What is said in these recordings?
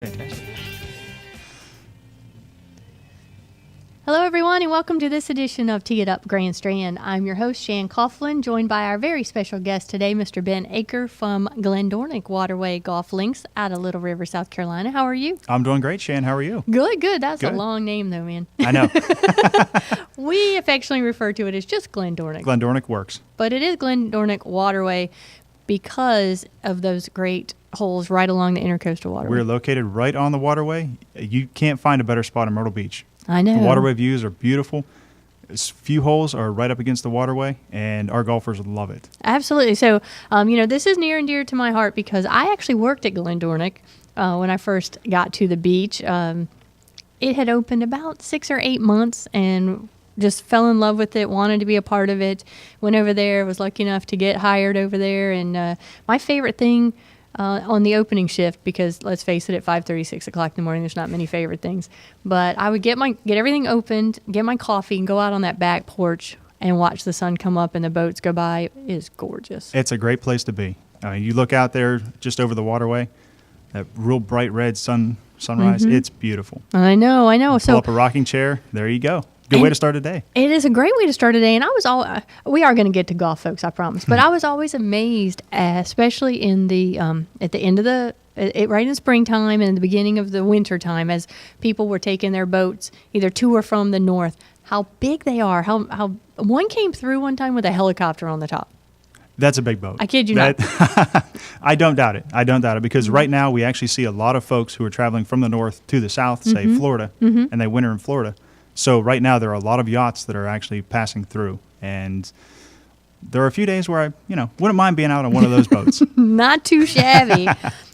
Fantastic. Hello, everyone, and welcome to this edition of Tee It Up Grand Strand. I'm your host, Shan Coughlin, joined by our very special guest today, Mr. Ben Aker from Glendornik Waterway Golf Links out of Little River, South Carolina. How are you? I'm doing great, Shan. How are you? Good, good. That's Good. a long name, though, man. I know. We affectionately refer to it as just Glendornik. Glendornik works. But it is Glendornik Waterway because of those great holes right along the Intercoastal Waterway. We're located right on the waterway. You can't find a better spot in Myrtle Beach. I know. The waterway views are beautiful. Few holes are right up against the waterway, and our golfers love it. Absolutely. So, this is near and dear to my heart because I actually worked at Glendornik when I first got to the beach. It had opened about 6 or 8 months and just fell in love with it, wanted to be a part of it, went over there, was lucky enough to get hired over there. And my favorite thing on the opening shift, because let's face it, at 5:30, 6 o'clock in the morning, there's not many favorite things. But I would get everything opened, get my coffee, and go out on that back porch and watch the sun come up and the boats go by. It is gorgeous. It's a great place to be. You look out there just over the waterway, that real bright red sunrise. Mm-hmm. It's beautiful. I know. Pull So up a rocking chair. There you go. Good way to start a day. it is a great way to start a day, and we are going to get to golf, folks, I promise. But I was always amazed, especially in the at the end of right in springtime and the beginning of the winter time, as people were taking their boats either to or from the north, how big they are. How one came through one time with a helicopter on the top. That's a big boat. I kid you not. I don't doubt it because right now we actually see a lot of folks who are traveling from the north to the south, say Florida, and they winter in Florida. So right now there are a lot of yachts that are actually passing through, and there are a few days where I, wouldn't mind being out on one of those boats. Not too shabby.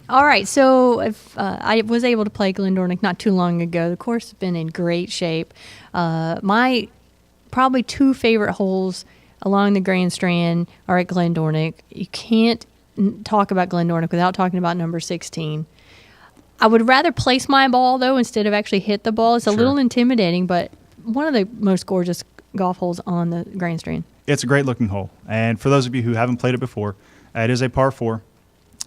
All right, so if I was able to play Glendornik not too long ago. The course has been in great shape. My probably 2 favorite holes along the Grand Strand are at Glendornik. You can't talk about Glendornik without talking about number 16. I would rather place my ball, though, instead of actually hit the ball. It's a little intimidating, but one of the most gorgeous golf holes on the Grand Strand. It's a great-looking hole. And for those of you who haven't played it before, it is a par 4.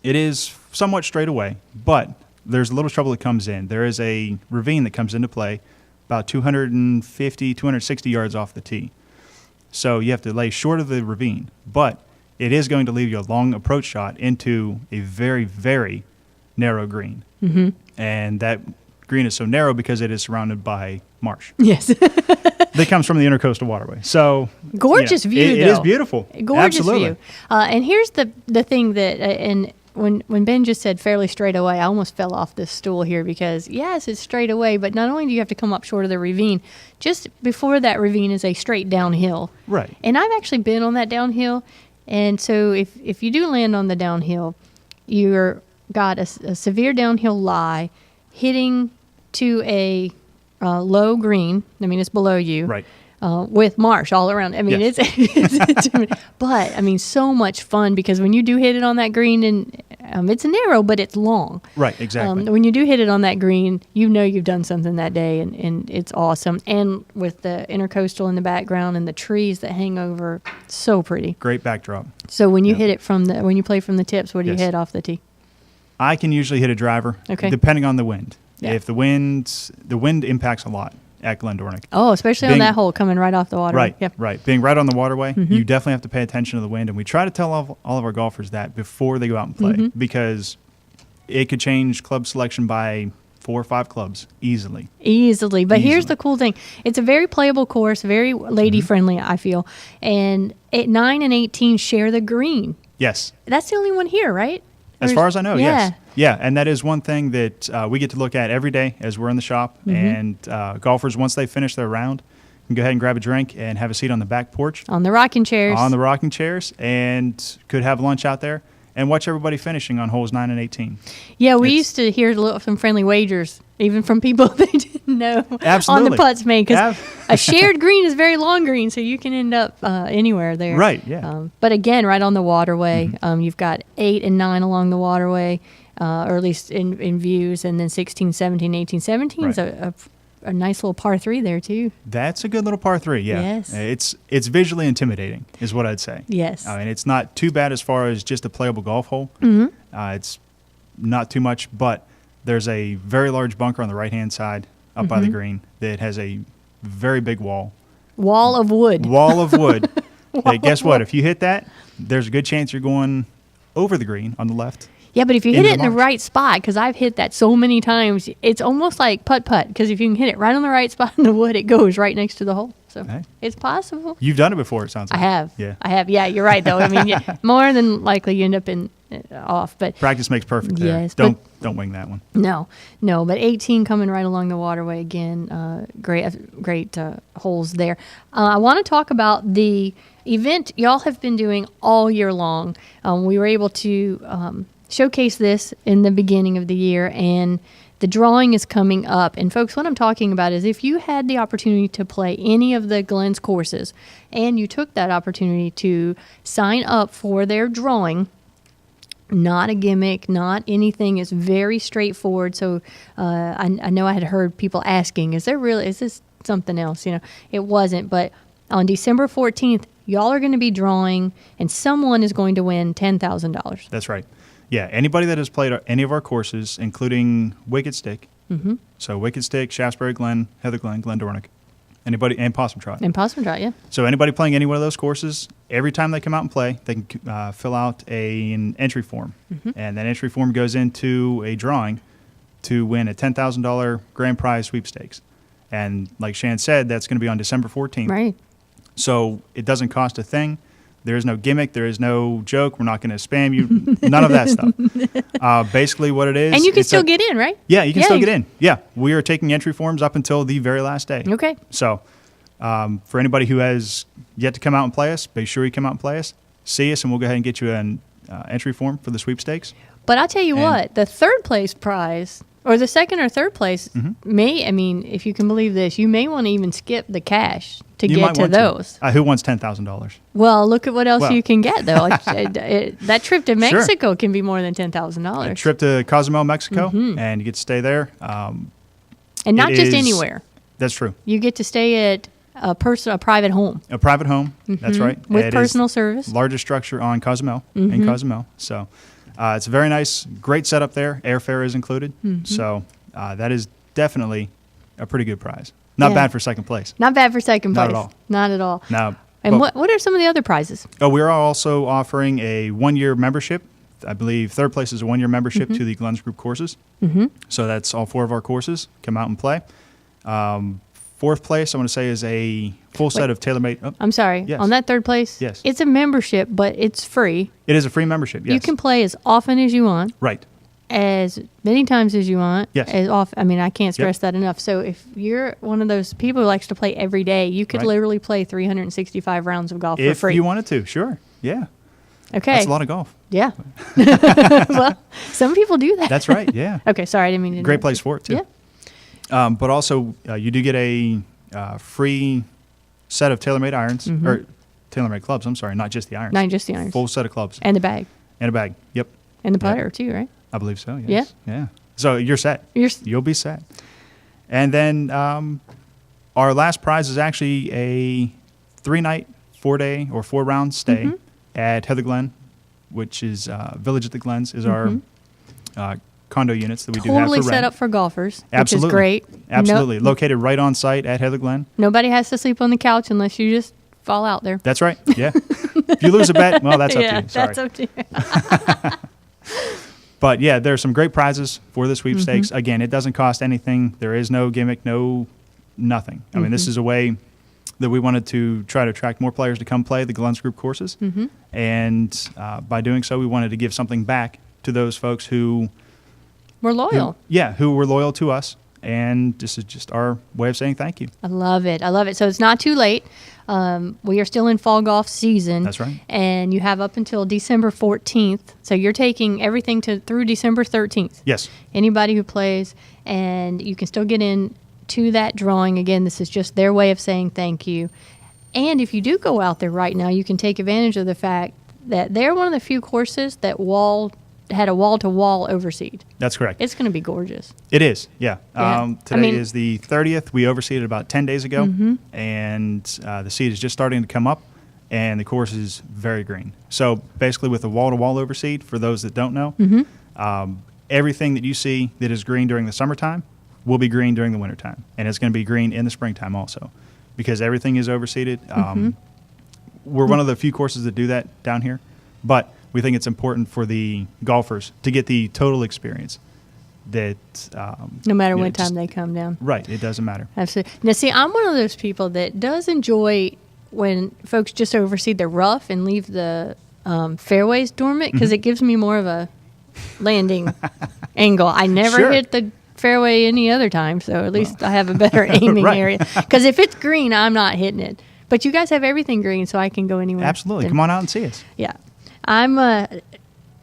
It is somewhat straight away, but there's a little trouble that comes in. There is a ravine that comes into play about 250, 260 yards off the tee. So you have to lay short of the ravine, but it is going to leave you a long approach shot into a very, very narrow green. Mm-hmm. And that green is so narrow because it is surrounded by marsh. Yes. That comes from the Intercoastal Waterway. So gorgeous view, It though. is beautiful. Gorgeous Absolutely. view. And here's the thing that, and when Ben just said fairly straight away, I almost fell off this stool here because, yes, it's straight away, but not only do you have to come up short of the ravine, just before that ravine is a straight downhill. Right. And I've actually been on that downhill, and so if you do land on the downhill, you're got a severe downhill lie hitting to a low green. I mean, it's below you. Right. With marsh all around. I mean, Yes. but I mean, so much fun because when you do hit it on that green, and it's narrow, but it's long. Right, exactly. When you do hit it on that green, you know you've done something that day, and it's awesome. And with the Intercoastal in the background and the trees that hang over, so pretty. Great backdrop. So when you hit it when you play from the tips, what do you Yes. hit off the tee? I can usually hit a driver, Okay. depending on the wind. Yeah. If the wind impacts a lot at Glendornik. Oh, especially on Being- that hole coming right off the water. Right, Yep. right. Being right on the waterway, Mm-hmm. you definitely have to pay attention to the wind, and we try to tell all of our golfers that before they go out and play Mm-hmm. because it could change club selection by 4 or 5 clubs easily. Easily. But here's Easily. the cool thing. It's a very playable course, very lady-friendly, I feel. And at 9 and 18, share the green. Yes. That's the only one here, right? As Or far is- as I know, yeah. yes. Yeah, and that is one thing that we get to look at every day as we're in the shop. Mm-hmm. And golfers, once they finish their round, can go ahead and grab a drink and have a seat on the back porch, On the rocking chairs. on the rocking chairs, and could have lunch out there and watch everybody finishing on holes 9 and 18. Yeah, we It's- used to hear some friendly wagers, even from people they didn't know on Absolutely. the putts made. Because Ab- a shared green is very long green, so you can end up anywhere there. Right, yeah. But again, right on the waterway, you've got 8 and 9 along the waterway, or at least in views, and then 16, 17, 18. 17 is Right. a nice little par 3 there, too. That's a good little par 3, yeah. Yes. It's visually intimidating, is what I'd say. Yes. I mean, it's not too bad as far as just a playable golf hole. Mm-hmm. It's not too much, but There's a very large bunker on the right-hand side up by Mm-hmm. the green that has a very big wall. Wall of wood. Wall of wood. Hey, guess what? If you hit that, there's a good chance you're going over the green on the left. Yeah, but if you hit into it in the marsh. right spot, because I've hit that so many times, it's almost like putt-putt. Because if you can hit it right on the right spot in the wood, it goes right next to the hole. So Hey. it's possible. You've done it before, it sounds I like. have. Yeah. I have. Yeah, you're right, though. I mean, yeah, more than likely you end up in off. But Practice makes perfect there. Yes, Don't wing that one. no. But 18 coming right along the waterway again. Great holes there. I want to talk about the event y'all have been doing all year long. We were able to showcase this in the beginning of the year, and the drawing is coming up. And folks, what I'm talking about is if you had the opportunity to play any of the Glenn's courses and you took that opportunity to sign up for their drawing, not a gimmick, not anything. It's very straightforward. So I know I had heard people asking, is this something else? It wasn't. But on December 14th, y'all are going to be drawing, and someone is going to win $10,000. That's right. Yeah, anybody that has played any of our courses, including Wicked Stick, so Wicked Stick, Shaftesbury Glen, Heather Glen, Glendornick, anybody, and Possum Trot. And Possum Trot, yeah. So anybody playing any one of those courses, every time they come out and play, they can fill out an entry form, and that entry form goes into a drawing to win a $10,000 grand prize sweepstakes. And like Shan said, that's going to be on December 14th. Right. So it doesn't cost a thing. There is no gimmick. There is no joke. We're not going to spam you. None of that stuff. Basically what it is. And you can it's still get in, right? Yeah, you can Yeah, still you- get in. Yeah, we are taking entry forms up until the very last day. Okay. So for anybody who has yet to come out and play us, be sure you come out and play us. See us, and we'll go ahead and get you an entry form for the sweepstakes. But I'll tell you And- what, the third place prize, or the second or third place, if you can believe this, you may want to even skip the cash to You get might to want those. Who wants $10,000? Well, look at what else Well. you can get, though. That trip to Mexico can be more than $10,000. A trip to Cozumel, Mexico, Mm-hmm. and you get to stay there. And not it just is- anywhere. That's true. You get to stay at a private home A private home. That's right. with It is personal service. largest structure on Cozumel, in Cozumel. So it's a very nice, great setup there. Airfare is included. So that is definitely a pretty good prize. Not Yeah. bad for second place. Not bad for second place. Not at all. Not at all. Now, And but- what are some of the other prizes? we're also offering a 1-year membership. I believe third place is a 1-year membership to the Glenn's Group courses. So that's all 4 of our courses. Come out and play. Fourth place, I want to say, is a full set of TaylorMade. Oh, I'm sorry. Yes. On that third place, Yes. it's a membership, but it's free. it is a free membership. Yes. You can play as often as you want, Right. as many times as you want. Yes. As off. I mean, I can't stress that enough. So if you're one of those people who likes to play every day, you could Right. literally play 365 rounds of golf If for free. you wanted to, sure. Yeah. Okay. That's a lot of golf. Yeah. Well, some people do that. That's right. Yeah. Okay. Sorry, I didn't mean to. Great interrupt place you. for it, too. Yeah. But also, you do get a free set of TaylorMade irons, or TaylorMade clubs, I'm sorry, not just the irons. Not just the irons. Full set of clubs And the bag. and a bag. Yep. And the Yeah. putter, too, right? I believe so, yes. Yeah. So you're set. You'll be set. And then our last prize is actually a 3-night, 4-day, or 4-round stay at Heather Glen, which is Village at the Glens, is our condo units that we do have Totally for rent. set up for golfers, Absolutely. which is great. Absolutely. Located right on site at Heather Glen. Nobody has to sleep on the couch unless you just fall out there. That's right. Yeah. If you lose a bet, well, that's up to you. Sorry. that's up to you. But yeah, there are some great prizes for the sweepstakes. Again, it doesn't cost anything. There is no gimmick, no nothing. I mean, this is a way that we wanted to try to attract more players to come play the Glenn's Group courses. And by doing so, we wanted to give something back to those folks who We're loyal. who were loyal to us. And this is just our way of saying thank you. I love it. I love it. So it's not too late. We are still in fall golf season. That's right. And you have up until December 14th. So you're taking everything through December 13th. Yes. Anybody who plays, and you can still get in to that drawing. Again, this is just their way of saying thank you. And if you do go out there right now, you can take advantage of the fact that they're one of the few courses that had a wall-to-wall overseed. That's correct. It's going to be gorgeous. It is, yeah. Yeah. Today I mean- is the 30th. We overseeded about 10 days ago, and the seed is just starting to come up, and the course is very green. So basically with a wall-to-wall overseed, for those that don't know, everything that you see that is green during the summertime will be green during the wintertime. And it's going to be green in the springtime also because everything is overseeded. We're one of the few courses that do that down here, but we think it's important for the golfers to get the total experience that No matter you know, what time just- they come down. Right, it doesn't matter. Absolutely. Now, see, I'm one of those people that does enjoy when folks just overseed the rough and leave the fairways dormant because it gives me more of a landing angle. I never Sure. hit the fairway any other time, so at least I have a better aiming Right. area. Because if it's green, I'm not hitting it. But you guys have everything green, so I can go anywhere. Absolutely. Then- Come on out and see us. Yeah, I'm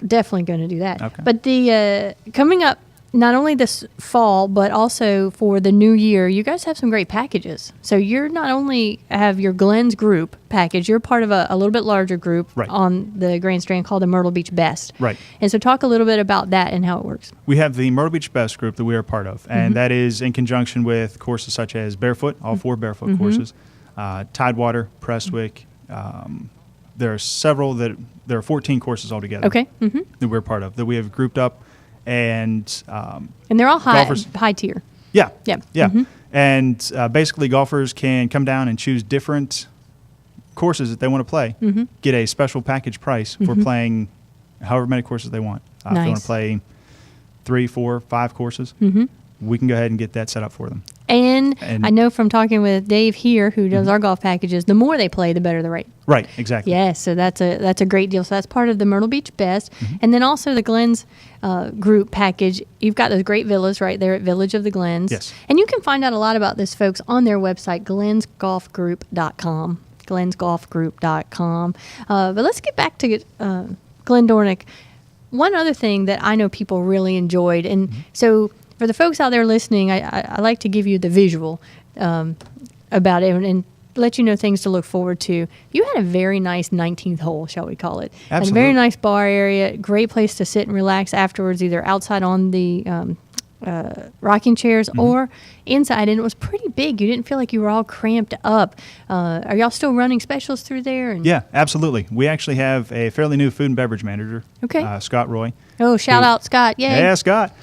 definitely going to do that. Okay. But the coming up, not only this fall, but also for the new year, you guys have some great packages. So you're not only have your Glenn's group package, you're part of a little bit larger group Right. on the Grand Strand called the Myrtle Beach Best. Right. And so talk a little bit about that and how it works. We have the Myrtle Beach Best group that we are part of, and that is in conjunction with courses such as Barefoot, all 4 Barefoot courses, Tidewater, Prestwick. There are several there are 14 courses altogether Okay. that we're part of that we have grouped up, and And they're all Golfers- high tier. yeah, Yeah. yeah, and basically golfers can come down and choose different courses that they want to play, get a special package price for playing however many courses they want. If they want Nice. to play 3, 4, 5 courses, we can go ahead and get that set up for them. And And- I know from talking with Dave here, who does our golf packages, the more they play, the better the rate. Right, exactly. Yes, so that's a great deal. So that's part of the Myrtle Beach Best, Mm-hmm. and then also the Glens group package. You've got those great villas right there at Village of the Glens. Yes. And you can find out a lot about this, folks, on their website, glensgolfgroup.com. glensgolfgroup.com. But let's get back to Glenn Dornick. One other thing that I know people really enjoyed, and so for the folks out there listening, I like to give you the visual about it and let you know things to look forward to. You had a very nice 19th hole, shall we call it? And a very Absolutely. nice bar area, great place to sit and relax afterwards, either outside on the rocking chairs or inside. And it was pretty big. You didn't feel like you were all cramped up. Are y'all still running specials through there? And Yeah, absolutely. We actually have a fairly new food and beverage manager, Okay. Scott Roy. Oh, shout out Scott! Yay! Yeah, Scott.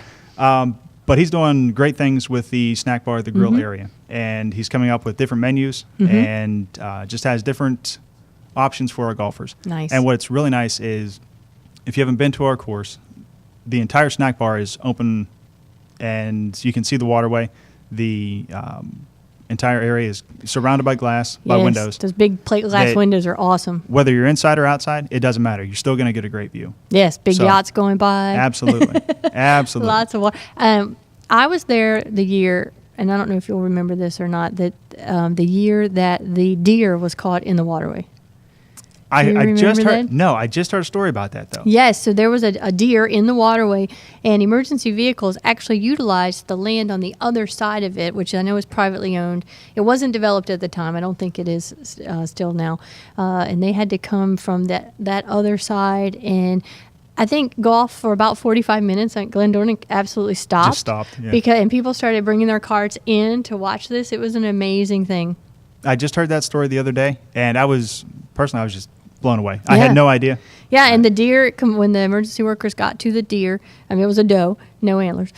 But he's doing great things with the snack bar, the grill area, and he's coming up with different menus and just has different options for our golfers. Nice. And what's really nice is, if you haven't been to our course, the entire snack bar is open, and you can see the waterway. The entire area is surrounded by glass, by Yes, windows. Those big plate glass That- windows are awesome. Whether you're inside or outside, it doesn't matter. You're still going to get a great view. Yes, big So, yachts going by. Absolutely. Absolutely. Lots of water. I was there the year, and I don't know if you'll remember this or not, that the year that the deer was caught in the waterway. Do you I just remember heard. that? No, I just heard a story about that though. Yes, so there was a deer in the waterway, and emergency vehicles actually utilized the land on the other side of it, which I know is privately owned. It wasn't developed at the time. I don't think it is still now. And they had to come from that other side, and I think golf for about 45 minutes. Glenn Dornick absolutely stopped. Just stopped, yeah. And people started bringing their carts in to watch this. It was an amazing thing. I just heard that story the other day, and I was just blown away. I Yeah. had no idea. Yeah, and the deer, when the emergency workers got to the deer, I mean, it was a doe, no antlers,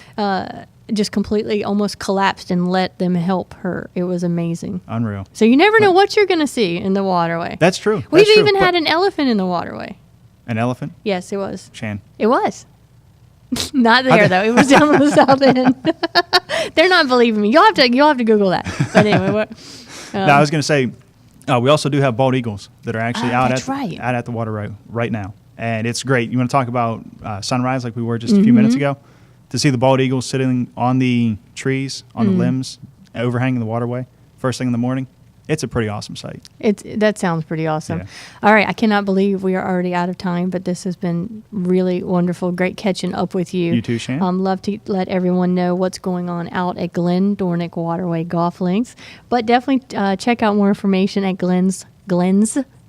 just completely almost collapsed and let them help her. It was amazing. Unreal. So you never know what you're going to see in the waterway. That's true. We've That's true. even But had an elephant in the waterway. an elephant. Yes, it was. Shan. It was. Not there though. It was down on the south end. They're not believing me. You'll have to Google that. But anyway, what? Now I was going to say, we also do have bald eagles that are actually out that's at right. out at the water right now, and it's great. You want to talk about sunrise like we were just a few minutes ago? To see the bald eagles sitting on the trees, on the limbs, overhanging the waterway, first thing in the morning, it's a pretty awesome sight. That sounds pretty awesome. Yeah. All right, I cannot believe we are already out of time, but this has been really wonderful. Great catching up with you. You too, Shan. Love to let everyone know what's going on out at Glenn Dornick Waterway Golf Links, but definitely check out more information at Glenn's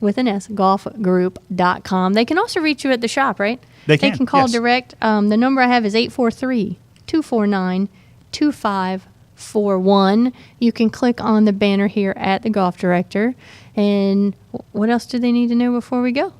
with an S, golfgroup.com. They can also reach you at the shop, right? They can, call yes. direct. The number I have is 843-249-2541. You can click on the banner here at the Golf Director. And what else do they need to know before we go?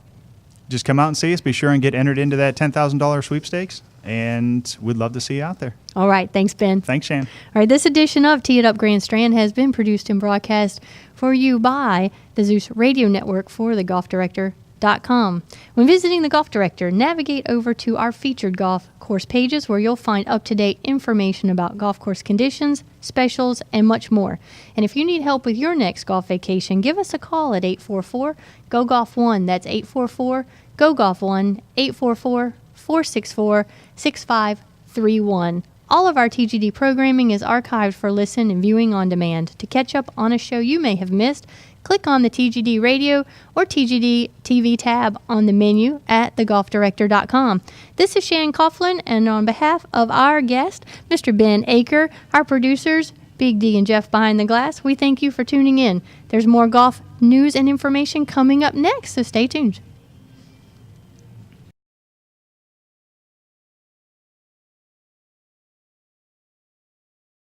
Just come out and see us. Be sure and get entered into that $10,000 sweepstakes, and we'd love to see you out there. All right. Thanks, Ben. Thanks, Shan. All right, this edition of Tee It Up Grand Strand has been produced and broadcast for you by the Zeus Radio Network for thegolfdirector.com. When visiting the Golf Director, navigate over to our featured golf course pages where you'll find up-to-date information about golf course conditions, specials, and much more. And if you need help with your next golf vacation, give us a call at 844-GO-GOLF-1. That's 844-GO-GOLF-1, 844-464-6531. All of our TGD programming is archived for listen and viewing on demand. To catch up on a show you may have missed, click on the TGD Radio or TGD TV tab on the menu at thegolfdirector.com. This is Shan Coughlin, and on behalf of our guest, Mr. Ben Aker, our producers, Big D and Jeff behind the glass, we thank you for tuning in. There's more golf news and information coming up next, so stay tuned.